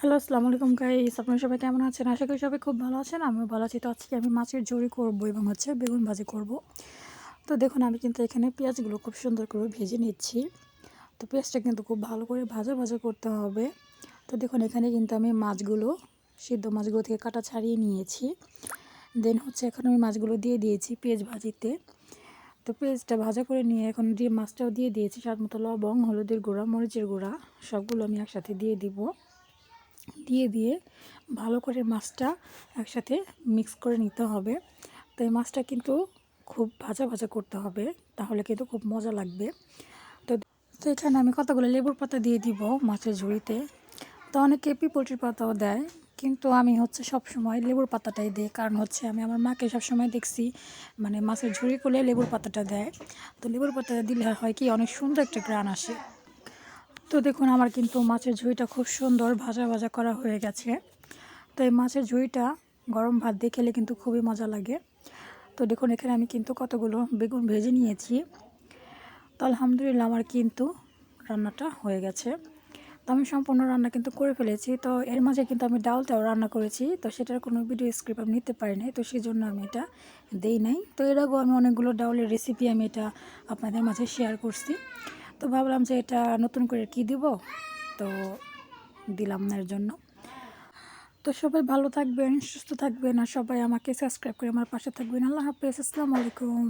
Hello, আসসালামু আলাইকুম guys. আপনারা সবাই কেমন আছেন? আশা করি সবাই খুব ভালো আছেন। আমিও ভালো আছি। তো আজকে আমি মাছের ঝুরি করব এবং বেগুন ভাজি করব। তো দেখুন আমি কিন্তু এখানে পেঁয়াজগুলো খুব সুন্দর করে ভেজে নিচ্ছি। তো পেঁয়াজটা কিন্তু খুব ভালো করে ভাজা ভাজা করতে হবে। তো দেখুন এখানে কিন্তু আমি মাছগুলো সিদ্ধ মাছগুলো থেকে কাটা ছাড়িয়ে নিয়েছি। দেন এখন আমি মাছগুলো দিয়ে দিয়েছি পেঁয়াজ ভাজিতে। তো পেঁয়াজটা ভাজা করে নিয়ে এখন দিয়ে মাছটাও দিয়ে দিয়েছি। স্বাদ মতো লবং, হলুদের গুঁড়া, মরিচের গুঁড়া সবগুলো আমি একসাথে দিয়ে দিব। দিয়ে ভালো করে মাছটা একসাথে মিক্স করে নিতে হবে। তো এই মাছটা কিন্তু খুব ভাজা ভাজা করতে হবে, তাহলে কিন্তু খুব মজা লাগবে। তো তো এখানে আমি কতগুলো লেবুর পাতা দিয়ে দিব মাছের ঝুড়িতে। তো অনেকে পিপলটির পাতাও দেয়, কিন্তু আমি সব সময় লেবুর পাতাটাই দিই। কারণ আমি আমার মাকে সবসময় দেখছি মানে মাছের ঝুড়ি করলে লেবুর পাতাটা দেয়। তো লেবুর পাতা দিলে হয় কি অনেক সুন্দর একটা ঘ্রাণ আসে। তো দেখুন আমার কিন্তু মাছের ঝুড়িটা খুব সুন্দর ভাজা ভাজা করা হয়ে গেছে। তো এই মাছের ঝুড়িটা গরম ভাত দিয়ে খেলে কিন্তু খুবই মজা লাগে। তো দেখুন এখানে আমি কিন্তু কতগুলো বেগুন ভেজে নিয়েছি। তো আলহামদুলিল্লাহ আমার কিন্তু রান্নাটা হয়ে গেছে। তো আমি সম্পূর্ণ রান্না কিন্তু করে ফেলেছি। তো এর মাঝে কিন্তু আমি ডালটাও রান্না করেছি। তো সেটার কোনো ভিডিও স্ক্রিপ্ট আমি নিতে পারি নাই, তো সেই জন্য আমি এটা দেই নাই। তো এর আগেও আমি অনেকগুলো ডাউলের রেসিপি আমি এটা আপনাদের মাঝে শেয়ার করছি। তো ভাবলাম যে এটা নতুন করে কি দিব, তো দিলাম না এর জন্য। তো সবাই ভালো থাকবেন, সুস্থ থাকবেন, আর সবাই আমাকে সাবস্ক্রাইব করে আমার পাশে থাকবেন। আল্লাহ হাফেজ, আসসালামু আলাইকুম।